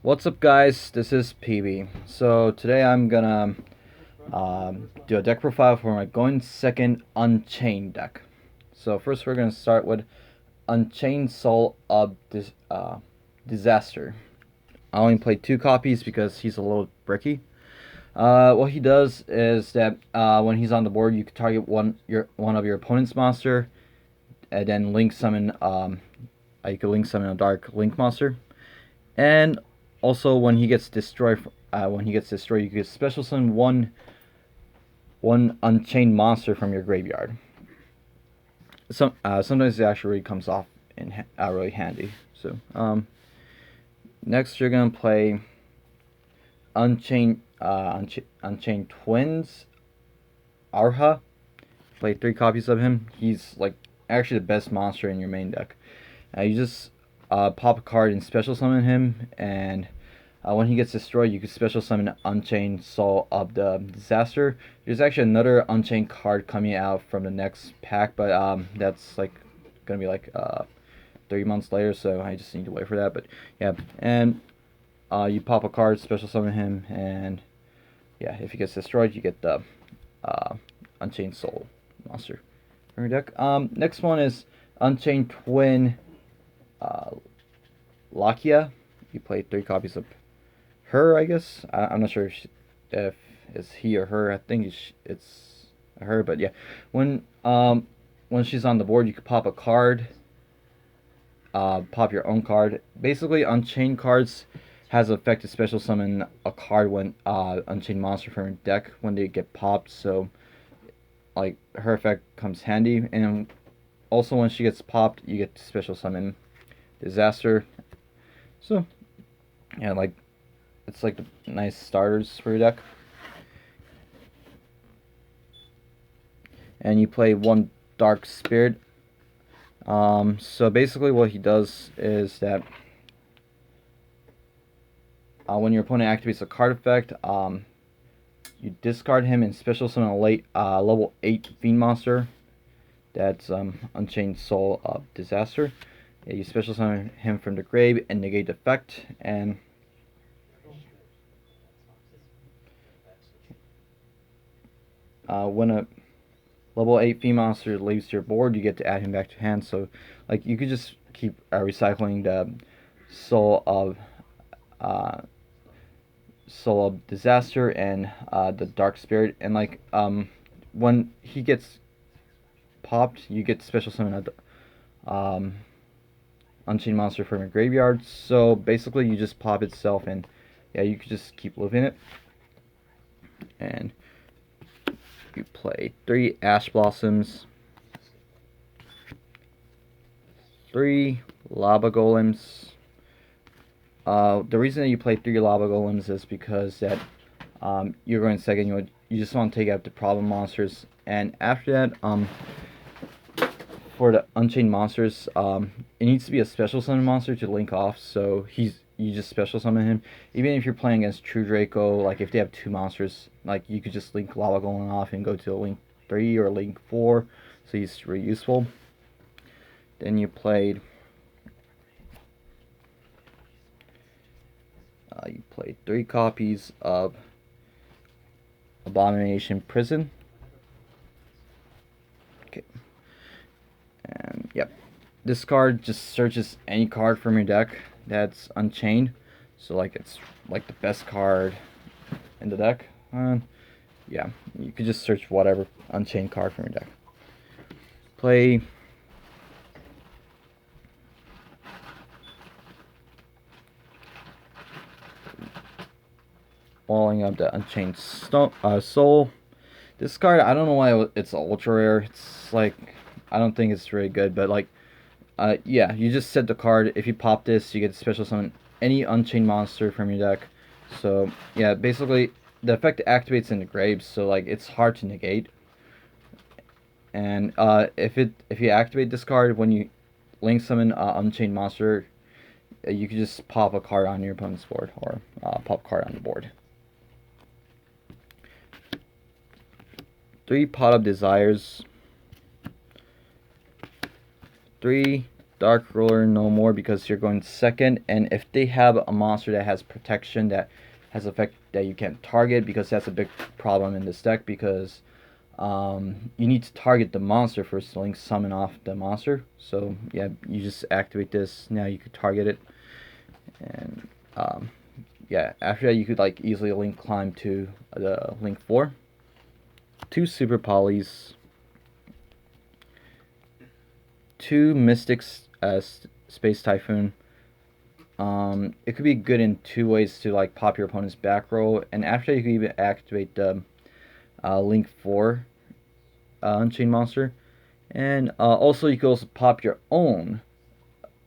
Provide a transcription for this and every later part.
What's up, guys? This is PB. So today I'm gonna do a deck profile for my going second Unchained deck. So first we're gonna start with Unchained Soul of Disaster. I only played 2 copies because he's a little bricky. What he does is that when he's on the board, you can target one of your opponent's monster, and then link summon. You can link summon a dark link monster, and also when he gets destroyed, you can special summon one unchained monster from your graveyard. Sometimes it actually comes off in really handy. So next you're gonna play Unchained Twins Arha. Play 3 copies of him. He's like actually the best monster in your main deck. You just pop a card and special summon him, and when he gets destroyed, you can special summon Unchained Soul of the Disaster. There's actually another Unchained card coming out from the next pack, but that's like gonna be like 3 months later, so I just need to wait for that. But yeah, and you pop a card, special summon him, and yeah, if he gets destroyed, you get the Unchained Soul monster from your deck. Next one is Unchained Twin Lakia. You play 3 copies of her, I guess. I'm not sure if it's he or her. I think it's her, but yeah. When she's on the board, you can pop a card. Pop your own card. Basically, Unchained cards has the effect to special summon a card when Unchained monster from your deck when they get popped. So, like, her effect comes handy. And also, when she gets popped, you get to special summon Disaster. So, yeah, like, it's like the nice starters for your deck. And you play 1 Dark Spirit. So basically what he does is that when your opponent activates a card effect, you discard him and special summon a level 8 Fiend monster. That's Unchained Soul of Disaster. Yeah, you special summon him from the grave and negate the effect, and when a level 8 Fiend monster leaves your board, you get to add him back to hand. So, like, you could just keep recycling the Soul of Disaster and the Dark Spirit, and like when he gets popped, you get to special summon a Unchained monster from your graveyard. So basically, you just pop itself, and yeah, you could just keep living it. And you play 3 Ash Blossoms, 3 Lava Golems. The reason that you play 3 Lava Golems is because that you're going second. You just want to take out the problem monsters, and after that, for the Unchained monsters, it needs to be a special summon monster to link off. So you just special summon him. Even if you're playing against True Draco, like if they have 2 monsters, like you could just link Lava Golem off and go to a link 3 or link 4. So he's really useful. Then you played. You played 3 copies of Abomination Prison. Okay. And yep, this card just searches any card from your deck that's Unchained. So like it's like the best card in the deck. Yeah, you could just search whatever Unchained card from your deck. Play Walling up the Unchained Soul. This card, I don't know why it's ultra rare. It's like, I don't think it's very good, but like, yeah, you just set the card. If you pop this, you get to special summon any Unchained monster from your deck. So yeah, basically the effect activates in the grave, so like it's hard to negate. And if you activate this card when you link summon Unchained monster, you can just pop a card on your opponent's board, or pop a card on the board. 3 Pot of Desires, 3 Dark Ruler no more because you're going second, and if they have a monster that has protection that has effect that you can't target, because that's a big problem in this deck, because you need to target the monster first to link summon off the monster. So yeah, you just activate this, now you could target it, and yeah, after that you could like easily link climb to the link 4. 2 super polys, 2 mystics space typhoon. It could be good in 2 ways to like pop your opponent's back row, and after that you can even activate the link 4 Unchained monster, and also you can also pop your own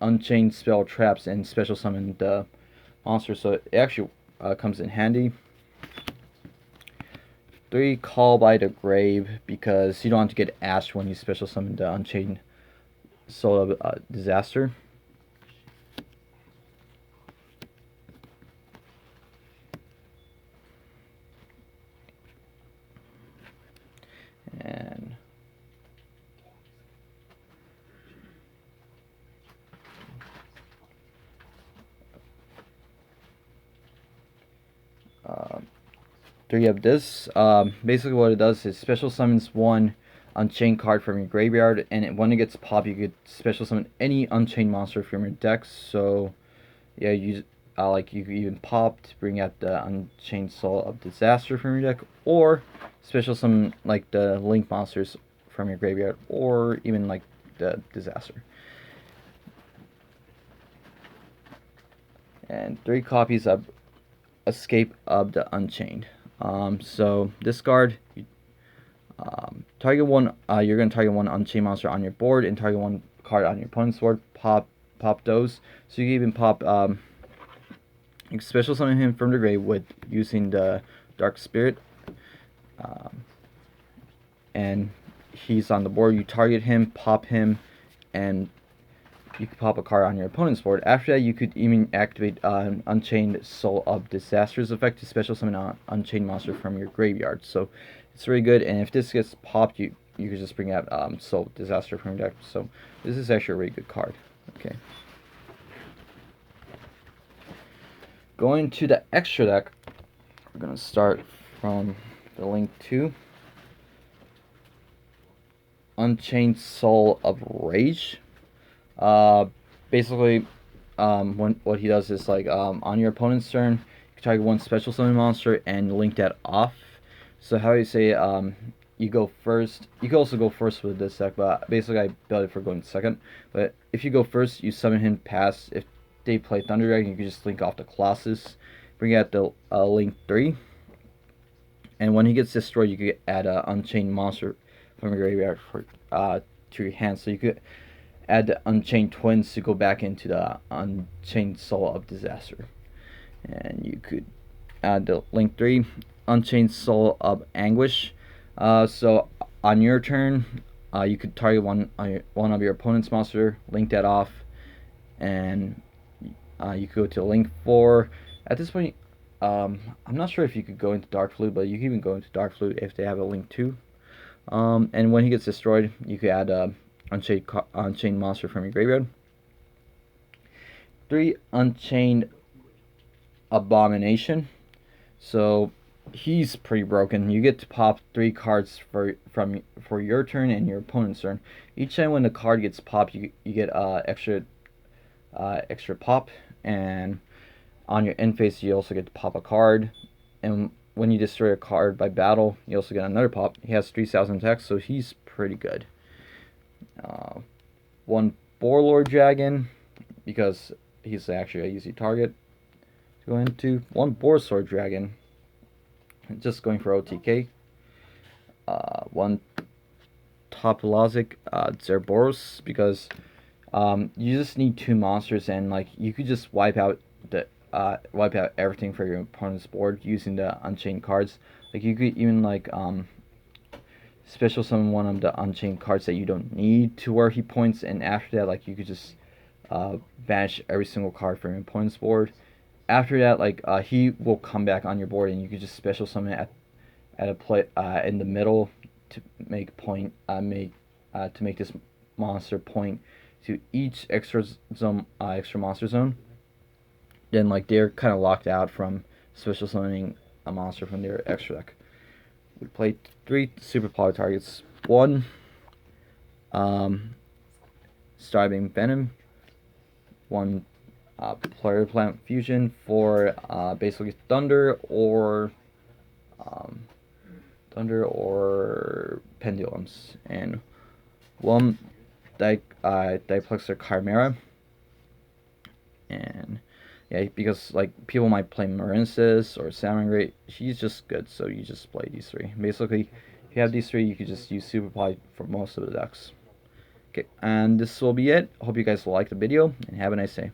Unchained spell traps and special summon the monster, so it actually comes in handy. 3 Call by the Grave, because you don't have to get ashed when you special summon the Unchained Soul of Disaster. And there you have this. Basically what it does is special summons 1 Unchained card from your graveyard, and when it gets popped you could special summon any Unchained monster from your deck. So yeah, you like you could even pop to bring out the Unchained Soul of Disaster from your deck, or special summon like the Link monsters from your graveyard, or even like the Disaster. And 3 copies of Escape of the Unchained. So discard. Target one. You're gonna target 1 Unchained monster on your board and target 1 card on your opponent's board. Pop those. So you can even pop. You can special summon him from the grave with using the Dark Spirit. And he's on the board. You target him, pop him, and you can pop a card on your opponent's board. After that, you could even activate Unchained Soul of Disaster's effect to special summon an Unchained monster from your graveyard. So it's really good. And if this gets popped, you could just bring out Soul of Disaster from your deck. So this is actually a really good card. Okay. Going to the extra deck, we're gonna start from the link 2. Unchained Soul of Rage. Basically, what he does is like on your opponent's turn, you can target 1 special summon monster and link that off. So how you say you go first. You can also go first with this deck, but basically I built it for going second. But if you go first, you summon him past. If they play Thunder Dragon, you can just link off the Colossus, bring out the link 3, and when he gets destroyed, you can add an Unchained monster from your graveyard for to your hand. So you could add the Unchained Twins to go back into the Unchained Soul of Disaster. And you could add the link 3, Unchained Soul of Anguish. So on your turn, you could target one of your opponent's monster, link that off, and you could go to link 4. At this point, I'm not sure if you could go into Dark Flute, but you can even go into Dark Flute if they have a link 2. And when he gets destroyed, you could add Unchained monster from your graveyard. 3 Unchained Abomination. So he's pretty broken. You get to pop 3 cards for your turn and your opponent's turn. Each time when the card gets popped, you get extra pop, and on your end phase you also get to pop a card. And when you destroy a card by battle, you also get another pop. He has 3,000 attacks, so he's pretty good. 1 Boarlord Dragon, because he's actually an easy target to go into. 1 Boarsword Dragon, just going for OTK. 1 Topologic Zerboros, because you just need 2 monsters, and like you could just wipe out everything for your opponent's board using the Unchained cards. Like you could even like special summon 1 of the Unchained cards that you don't need to where he points, and after that, like you could just banish every single card from your opponent's board. After that, like he will come back on your board, and you could just special summon it at a play in the middle to make this monster point to each extra monster zone, then like they're kind of locked out from special summoning a monster from their extra deck. We play 3 super power targets. 1, Starving Venom. 1, Player Plant Fusion for basically thunder or pendulums, and 1 Diplexer Chimera. And yeah, because like people might play Marinesis or Salmon Great, she's just good, so you just play these 3. Basically, if you have these 3, you could just use Super Poly for most of the decks. Okay, and this will be it. Hope you guys will like the video, and have a nice day.